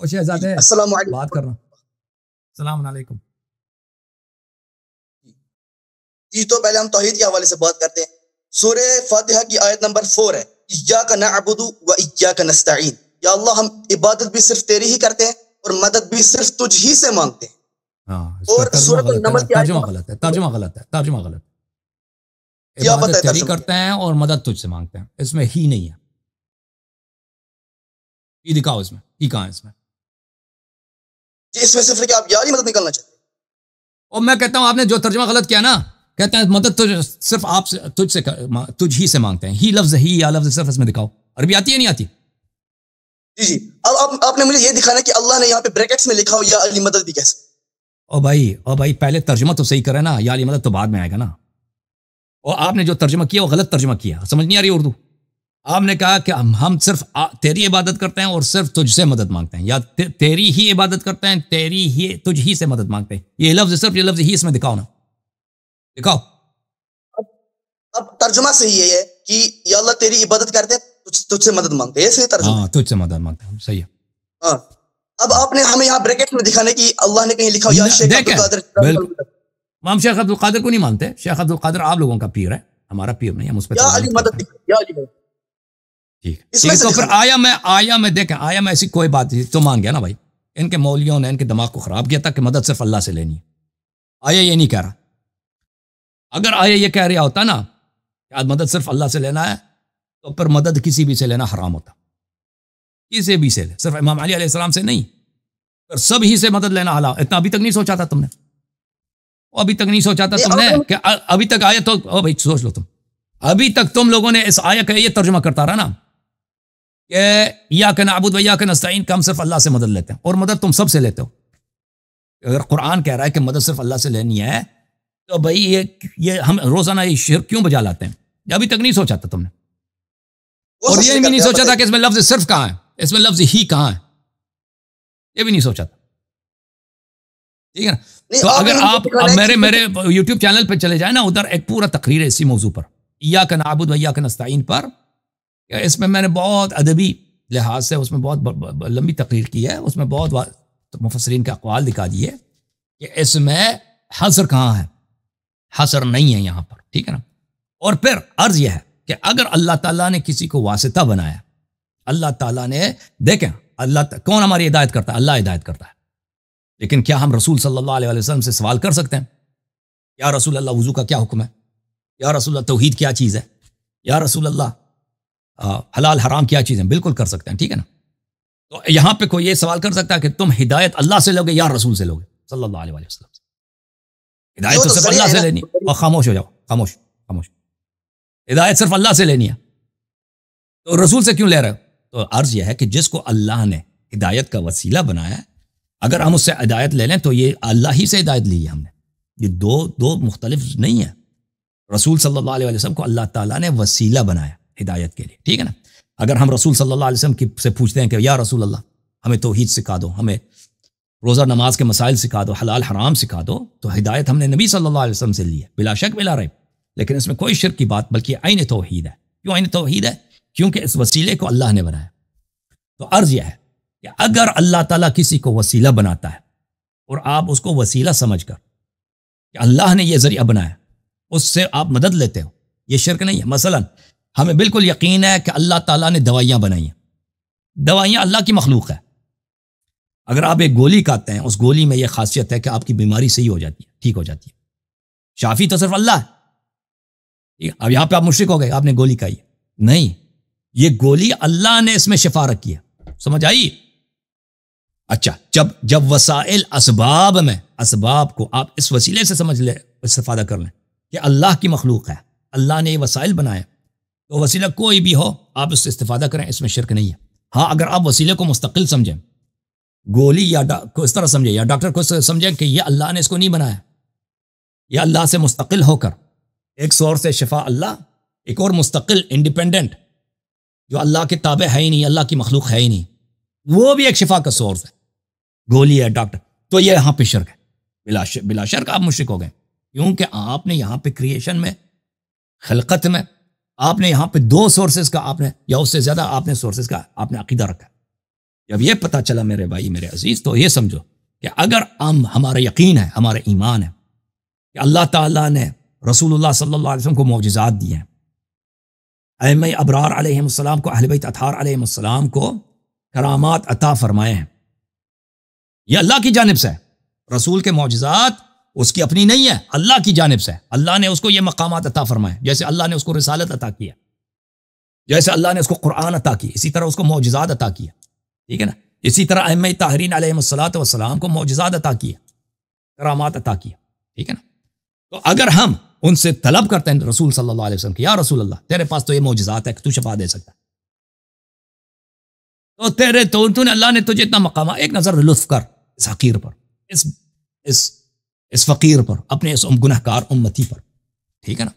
شہزادے السلام علیکم بات کرنا. السلام علیکم. جی تو پہلے ہم توحید کے حوالے سے بات کرتے ہیں. سورہ فاتحہ کی آیت نمبر 4 ہے ایاک نعبد و ایاک نستعین. یا اللہ ہم عبادت بھی صرف تیری ہی کرتے ہیں اور مدد بھی صرف تجھ ہی سے مانگتے ہیں. اور سورۃ النمل کی ترجمہ غلط ہے. ترجمہ غلط ہے. عبادت تیری کرتے ہیں اور مدد تجھ سے مانگتے ہیں. اس میں ہی نہیں ہے. یہ دکھاؤ اس میں ہی کہاں ہے اس میں. جی اس میں صرف کہ آپ یاری مدد نکالنا چاہتے ہیں. اور میں کہتا ہوں آپ نے جو ترجمہ غلط کیا نا, کہتے ہیں مدد صرف آپ سے تجھ ہی سے مانگتے ہیں. ہی لفظ ہی یا لفظ صرف اس میں دکھاؤ. عربی آتی ہے نہیں آتی؟ جی اب آپ نے مجھے یہ دکھانا کہ اللہ نے یہاں پہ بریکٹس میں لکھا ہو یا علی مدد بھی کیسے. او بھائی پہلے ترجمہ تو صحیح کرے نا. یا علی مدد تو بعد میں آئے گا نا. اور آپ نے جو ترجمہ کیا وہ غلط ترجمہ کیا. سمجھ نہیں آ رہی اردو. آپ نے کہا کہ ہم صرف تیری عبادت کرتے ہیں اور صرف تجھ سے مدد مانگتے ہیں, یا تیری ہی عبادت کرتے ہیں تجھ ہی سے مدد مانگتے ہیں. یہ لفظ صرف یہ لفظ ہی اس میں دکھاؤ نا. دکھاؤ. اب ترجمہ صحیح ہے کہ یا اللہ تیری عبادت کرتے ہیں تجھ سے مدد مانگتے ہیں. یہ صحیح ترجمہ. ہاں تجھ سے مدد مانگتے ہیں. صحیح ہے. ہاں اب آپ نے ہمیں یہاں بریکٹ میں دکھانا کہ اللہ نے کہیں لکھا ہو یا شیخ عبد القادر. ہم شیخ عبد القادر کو نہیں مانتے. شیخ عبد القادر آپ لوگوں کا پیر ہے, ہمارا پیر نہیں. ہم اس پہ یا علی مدد یا علی مدد. ٹھیک ہے. تو پھر آیا میں دیکھیں آیا میں ایسی کوئی بات نہیں تو مان گیا نا بھائی. ان کے مولویوں نے ان کے دماغ کو خراب کیا تھا کہ مدد صرف اللہ سے لینی ہے. آیا یہ نہیں کہہ رہا. اگر آیا یہ کہہ رہا ہوتا نا کہ آج مدد صرف اللہ سے لینا ہے تو پھر مدد کسی بھی سے لینا حرام ہوتا. کسی بھی سے لے, صرف امام علی علیہ السلام سے نہیں, پھر سب ہی سے مدد لینا حلال. اتنا ابھی تک نہیں سوچا تھا تم نے. ابھی تک نہیں سوچا تھا تم نے کہ ابھی تک آیا تو بھائی سوچ لو تم. ابھی تک تم لوگوں نے اس آیا کا یہ ترجمہ کرتا رہا نا کہ ایاک نعبد و ایاک نستعین کہ ہم صرف اللہ سے مدد لیتے ہیں اور مدد تم سب سے لیتے ہو. اگر قرآن کہہ رہا ہے کہ مدد صرف اللہ سے لینی ہے تو بھائی یہ ہم روزانہ یہ شرک کیوں بجا لاتے ہیں. یہ ابھی تک نہیں سوچا تھا تم نے. اور یہ بھی نہیں سوچا تھا کہ اس میں لفظ صرف کہاں ہے, اس میں لفظ ہی کہاں ہے. یہ بھی نہیں سوچا تھا. ٹھیک ہے نا. تو اگر آپ میرے یوٹیوب چینل پہ چلے جائیں نا, ادھر ایک پورا تقریر ہے اسی موضوع پر, ایاک نعبد و ایاک نستعین پر. اس میں نے بہت ادبی لحاظ سے اس میں بہت لمبی تقریر کی ہے. اس میں بہت مفسرین کے اقوال دکھا دیے کہ اس میں حصر کہاں ہے. حصر نہیں ہے یہاں پر. ٹھیک ہے نا. اور پھر عرض یہ ہے کہ اگر اللہ تعالیٰ نے کسی کو واسطہ بنایا, اللہ تعالیٰ نے دیکھیں کون ہماری ہدایت کرتا ہے؟ اللہ ہدایت کرتا ہے. لیکن کیا ہم رسول صلی اللہ علیہ وسلم سے سوال کر سکتے ہیں یا رسول اللہ وضو کا کیا حکم ہے, یا رسول اللہ توحید کیا چیز ہے, یا رسول اللہ حلال حرام کیا چیز ہے؟ بالکل کر سکتے ہیں. ٹھیک ہے نا. تو یہاں پہ کوئی یہ سوال کر سکتا ہے کہ تم ہدایت اللہ سے لوگے یا رسول سے لوگے صلی اللہ علیہ وسلم سے؟ ہدایت تو صرف اللہ سے لینی ہے. اور خاموش ہو جاؤ, خاموش. ہدایت صرف اللہ سے لینی ہے تو رسول سے کیوں لے رہے ہو؟ تو عرض یہ ہے کہ جس کو اللہ نے ہدایت کا وسیلہ بنایا, اگر ہم اس سے ہدایت لے لیں تو یہ اللہ ہی سے ہدایت لی ہے ہم نے. یہ دو مختلف نہیں ہے. رسول صلی اللہ علیہ وسلم کو اللہ تعالیٰ نے وسیلہ بنایا ہدایت کے لیے. ٹھیک ہے نا. اگر ہم رسول صلی اللہ علیہ وسلم سے پوچھتے ہیں کہ یا رسول اللہ ہمیں توحید سکھا دو, ہمیں روزہ نماز کے مسائل سکھا دو, حلال حرام سکھا دو, تو ہدایت ہم نے نبی صلی اللہ علیہ وسلم سے لی ہے بلا شک بلا ریب. لیکن اس میں کوئی شرک کی بات, بلکہ عین توحید ہے. کیوں عین توحید ہے؟ کیونکہ اس وسیلے کو اللہ نے بنایا. تو عرض یہ ہے کہ اگر اللہ تعالیٰ کسی کو وسیلہ بناتا ہے اور آپ اس کو وسیلہ سمجھ کر کہ اللہ نے یہ ذریعہ بنایا اس سے آپ مدد لیتے ہو, یہ شرک نہیں ہے. مثلا ہمیں بالکل یقین ہے کہ اللہ تعالیٰ نے دوائیاں بنائی ہیں. دوائیاں اللہ کی مخلوق ہے. اگر آپ ایک گولی کھاتے ہیں, اس گولی میں یہ خاصیت ہے کہ آپ کی بیماری صحیح ہو جاتی ہے, ٹھیک ہو جاتی ہے. شافی تو صرف اللہ ہے. اب یہاں پہ آپ مشرک ہو گئے, آپ نے گولی کھائی. نہیں, یہ گولی اللہ نے اس میں شفا رکھی ہے. سمجھ آئی؟ اچھا, جب وسائل اسباب کو آپ اس وسیلے سے سمجھ لیں, استفادہ کر لیں کہ اللہ کی مخلوق ہے, اللہ نے یہ وسائل بنائے, تو وسیلہ کوئی بھی ہو آپ اس سے استفادہ کریں, اس میں شرک نہیں ہے. ہاں اگر آپ وسیلے کو مستقل سمجھیں, گولی یا کو اس طرح سمجھیں, یا ڈاکٹر کو سمجھیں کہ یہ اللہ نے اس کو نہیں بنایا, یہ اللہ سے مستقل ہو کر ایک سورس سے شفا اللہ, ایک اور مستقل انڈیپینڈنٹ جو اللہ کے تابع ہے ہی نہیں, اللہ کی مخلوق ہے ہی نہیں, وہ بھی ایک شفا کا سورس ہے, گولی ہے ڈاکٹر, تو یہ یہاں پہ شرک ہے. بلا شرک آپ مشرک ہو گئے, کیونکہ آپ نے یہاں پہ کریشن میں, خلقت میں, آپ نے یہاں پہ 2 سورسز کا آپ نے یا اس سے زیادہ آپ نے سورسز کا آپ نے عقیدہ رکھا. جب یہ پتہ چلا میرے بھائی میرے عزیز، تو یہ سمجھو کہ اگر ہمارا یقین ہے، ہمارا ایمان ہے کہ اللہ تعالیٰ نے رسول اللہ صلی اللہ علیہ وسلم کو معجزات دیے ہیں، ائمہ ابرار علیہ السلام کو، اہل بیت اطہار علیہ السلام کو کرامات عطا فرمائے ہیں، یہ اللہ کی جانب سے ہے۔ رسول کے معجزات اس کی اپنی نہیں ہے، اللہ کی جانب سے، اللہ نے اس کو یہ مقامات عطا فرمائے، جیسے اللہ نے اس کو رسالت عطا کیا، جیسے اللہ نے اس کو قرآن عطا کی، اسی طرح اس کو معجزات عطا کیا، ٹھیک ہے نا؟ اسی طرح ائمہ طاہرین علیہ السلام کو معجزات عطا کیا، کرامات عطا کیا، ٹھیک ہے نا؟ تو اگر ہم ان سے طلب کرتے ہیں رسول صلی اللہ علیہ وسلم کہ یا رسول اللہ تیرے پاس تو یہ معجزات ہے کہ تو شفا دے سکتا ہے، تو نے اللہ نے تجھے اتنا مقام، ایک نظر لطف کر اس حقیر پر، اس فقیر پر، اپنے اس گنہگار امتی پر، ٹھیک ہے نا؟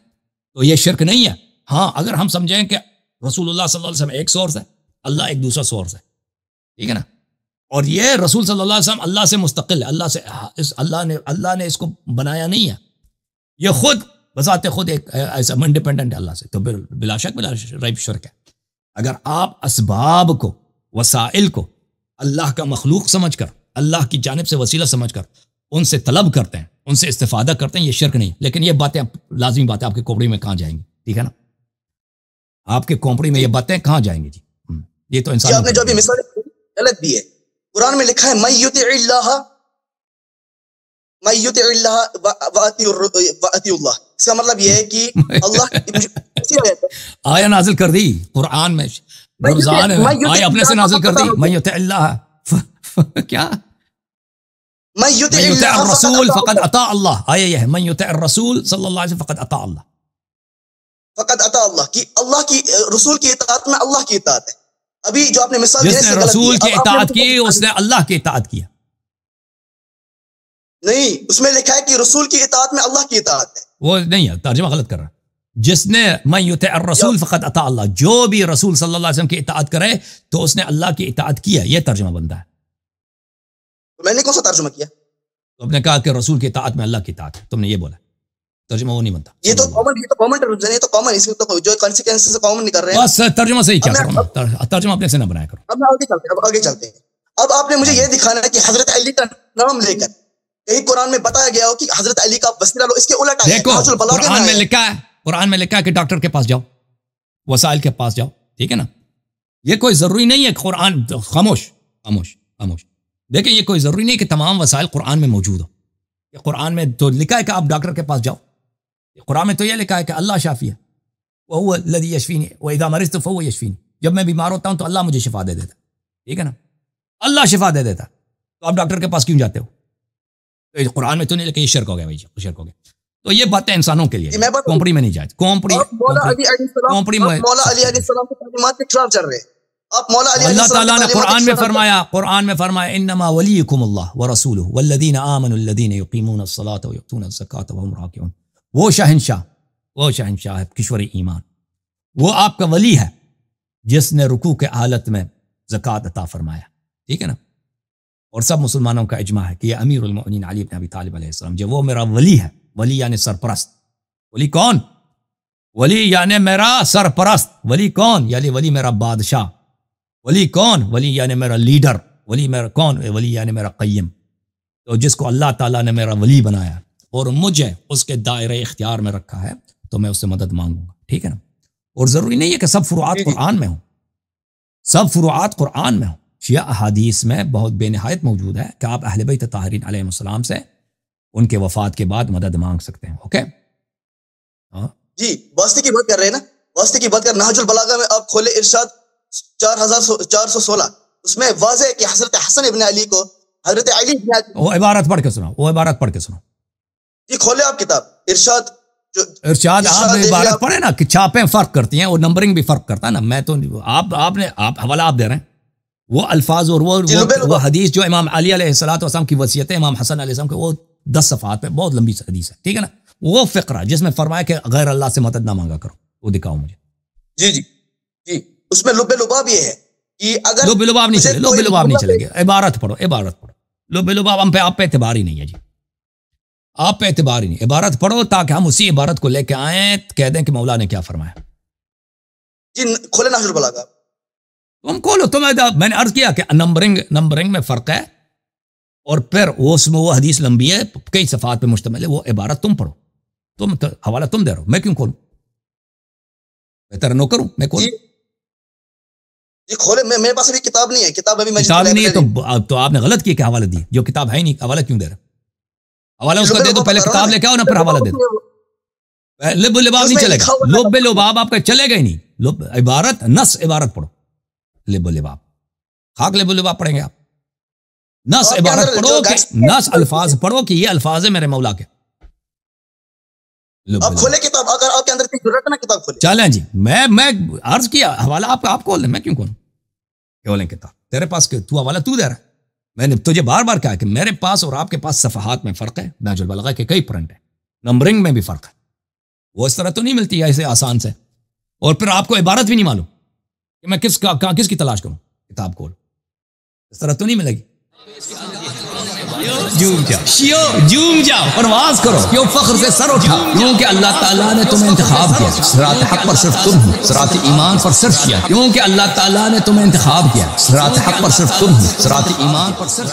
تو یہ شرک نہیں ہے۔ ہاں اگر ہم سمجھیں کہ رسول اللہ صلی اللہ علیہ وسلم ایک سورس ہے، اللہ ایک دوسرا سورس ہے، ٹھیک ہے نا؟ اور یہ رسول صلی اللہ علیہ وسلم اللہ سے مستقل ہے، اللہ نے اس کو بنایا نہیں ہے، یہ خود بذات خود ایک ایسا انڈیپینڈنٹ ہے اللہ سے، تو بلا شک ریب شرک ہے۔ اگر آپ اسباب کو، وسائل کو اللہ کا مخلوق سمجھ کر، اللہ کی جانب سے وسیلہ سمجھ کر ان سے طلب کرتے ہیں، ان سے استفادہ کرتے ہیں، یہ شرک نہیں۔ لیکن یہ باتیں لازمی باتیں آپ کے کوپڑی میں کہاں جائیں گی، ٹھیک ہے نا؟ آپ کے کوپڑی میں یہ باتیں کہاں جائیں گی جی؟ یہ تو انسان آپ نے جو بھی مثال غلط بھی ہے، قرآن میں لکھا ہے من یطع اللہ واطیع اللہ، اس کا مطلب یہ ہے کہ اللہ آیا نازل کر دی قرآن میں، آیا اپنے سے نازل کر دی، من یطع اللہ کیا من یطع الرسول فقد اطاع اللہ، آیا یہ ہے من یطع الرسول صلی اللہ علیہ وسلم فقد اطاع اللہ، فقد اطاع اللہ، کہ اللہ کی رسول کی اطاعت میں اللہ کی اطاعت ہے۔ ابھی جو آپ نے مثال جس نے رسول کی اطاعت کی اس نے اللہ کی اطاعت کیا، نہیں، اس میں لکھا ہے کہ رسول کی اطاعت میں اللہ کی اطاعت ہے، وہ نہیں ہے، ترجمہ غلط کر رہا ہے۔ جس نے من یطع الرسول فقد اطاع اللہ، جو بھی رسول صلی اللہ علیہ وسلم کی اطاعت کرے تو اس نے اللہ کی اطاعت کیا، یہ ترجمہ بنتا ہے۔ میں نے کون سا ترجمہ کیا؟ تم نے کہا کہ رسول کی اطاعت میں اللہ کی اطاعت ہے، تم نے یہ بولا، ترجمہ وہ نہیں بنتا۔ یہ تو کامن اس میں تو جو کانسیکوینس سے کامن نہیں کر رہے ہیں، بس ترجمہ صحیح کیا کرو، ترجمہ اپنے سے نہ بنایا کرو۔ اب آگے چلتے ہیں۔ اب آپ نے مجھے یہ دکھانا ہے کہ حضرت علی کا نام لے کر کہیں قرآن میں بتایا گیا ہو کہ حضرت علی کا وسیلہ لو، اس کے الٹ ہے۔ دیکھو قرآن میں لکھا ہے کہ ڈاکٹر کے پاس جاؤ، وسائل کے پاس جاؤ، ٹھیک ہے نا؟ یہ کوئی ضروری نہیں ہے کہ قرآن خاموش خاموش خاموش، دیکھیں یہ کوئی ضروری نہیں کہ تمام وسائل قرآن میں موجود ہو۔ کہ قرآن میں تو لکھا ہے کہ آپ ڈاکٹر کے پاس جاؤ، قرآن میں تو یہ لکھا ہے کہ اللہ شافی ہے، وَهُوَ الَّذِي يَشْفِينِي وَإِذَا مَرِضْتُ فَهُوَ يَشْفِينِي، جب میں بیمار ہوتا ہوں تو اللہ مجھے شفا دے دیتا، ٹھیک ہے نا؟ اللہ شفا دے دیتا، تو آپ ڈاکٹر کے پاس کیوں جاتے ہو؟ تو قرآن میں تو نہیں لکھا، یہ شرک ہو گیا بھائی، شرک ہو گیا۔ تو یہ باتیں انسانوں کے لیے، کھوپڑی میں نہیں جائے، مولا علی علیہ السلام کے تعلیمات کے خلاف چل رہے ہیں آپ۔ مولا علی اللہ تعالیٰ نے قرآن میں فرمایا انما ولیکم اللہ ورسولہ والذین آمنوا الذین یقیمون الصلاۃ ویؤتون الزکاۃ وهم راکعون، وہ شہنشاہ ہے کشور ایمان، وہ آپ کا ولی ہے جس نے رکوع کے حالت میں زکوٰۃ عطا فرمایا، ٹھیک ہے نا؟ اور سب مسلمانوں کا اجماع ہے کہ یہ امیر المؤمنین علی بن ابی طالب علیہ السلام جو وہ میرا ولی ہے، ولی یعنی سرپرست۔ ولی کون؟ ولی یعنی میرا سرپرست۔ ولی کون؟ یعنی ولی میرا بادشاہ۔ ولی کون؟ ولی یعنی میرا لیڈر۔ ولی میرا کون؟ ولی یعنی میرا قیم۔ تو جس کو اللہ تعالیٰ نے میرا ولی بنایا اور مجھے اس کے دائرہ اختیار میں رکھا ہے تو میں اس سے مدد مانگوں گا، ٹھیک ہے نا؟ اور ضروری نہیں ہے کہ سب فروعات قرآن میں ہوں، سب فروعات قرآن میں ہوں، شیعہ احادیث میں بہت بے نہایت موجود ہے کہ آپ اہل بیت طاہرین علیہ السلام سے ان کے وفات کے بعد مدد مانگ سکتے ہیں، اوکے؟ جی واسطے کی بات کر رہے ہیں نا، واسطے کی بات کر، نہج البلاغہ میں آپ کھولے ارشاد 4416، اس میں واضح ہے کہ حضرت حسن ابن علی کو حضرت علی ابن علی، وہ عبارت پڑھ کے سنو، جی کھولے آپ کتاب ارشاد، ارشاد آپ عبارت پڑھے نا کہ چھاپیں فرق کرتی ہیں، وہ نمبرنگ بھی فرق کرتا ہے نا، میں تو آپ حوالہ آپ دے رہے ہیں، وہ الفاظ اور وہ حدیث جو امام علی علیہ السلام کی وصیت ہے امام حسن علیہ السلام کے، وہ 10 صفحات پہ بہت لمبی حدیث ہے، ٹھیک ہے نا؟ وہ فقرہ جس میں فرمایا کہ غیر اللہ سے مدد نہ مانگا کرو، وہ دکھاؤ مجھے۔ جی اس میں لب لباب یہ ہے کہ اگر لب لباب نہیں چلے گا، عبارت پڑھو، لب لباب ہم پہ آپ پہ اعتبار ہی نہیں ہے جی، آپ پہ اعتبار ہی نہیں، عبارت پڑھو تاکہ ہم اسی عبارت کو لے کے آئیں، کہہ دیں کہ مولا نے کیا فرمایا۔ جی کھولے نہج البلاغہ، تم کھولو. میں نے عرض کیا کہ نمبرنگ میں فرق ہے، اور پھر اس میں وہ حدیث لمبی ہے، کئی صفحات پہ مشتمل ہے، وہ عبارت تم پڑھو. تم حوالہ تم دے رہو، میں کیوں کھولوں؟ بہتر نو کروں میں کھولوں. یہ کھولے، میرے پاس ابھی کتاب نہیں ہے، کتاب ابھی کتاب نہیں ہے تو آپ نے غلط کیا کہ حوالہ دی. جو کتاب ہے ہی نہیں، حوالہ کیوں دے رہا؟ حوالہ اس کا دے دو، پہلے کتاب لے کے آؤ نا، پھر حوالہ دے دو. لب و لباب نہیں چلے گا، لب و لباب آپ کا چلے گا ہی نہیں. عبارت نص عبارت پڑھو. لب و لباب خاک لب و لباب پڑھیں گے آپ؟ نص عبارت پڑھو کہ نص الفاظ پڑھو کہ یہ الفاظ ہے میرے مولا کے. آپ کھولے کتاب، اگر آپ کے اندر کی ضرورت ہے نا کتاب کھولے. چلیں جی، میں عرض کیا حوالہ آپ کھول دیں، میں کیوں کھولوں؟ کھولیں کتاب. تیرے پاس تو حوالہ تو دے رہا ہے. میں نے تجھے بار بار کہا کہ میرے پاس اور آپ کے پاس صفحات میں فرق ہے. نہج البلاغہ کے کئی پرنٹ ہیں، نمبرنگ میں بھی فرق ہے. وہ اس طرح تو نہیں ملتی ایسے آسان سے. اور پھر آپ کو عبارت بھی نہیں معلوم کہ میں کس کی تلاش کروں. کتاب کھول، اس طرح تو نہیں ملے گی. جوم جاؤ پرواز کرو، کیوں فخر سے سر اٹھاؤ، کیونکہ اللہ تعالیٰ نے تمہیں انتخاب کیا. صراط حق پر صرف تم ہو، صراط ایمان پر صرف کیا، کیونکہ اللہ تعالیٰ نے تمہیں انتخاب کیا. صراط حق پر صرف تم ہو، صراط ایمان پر صرف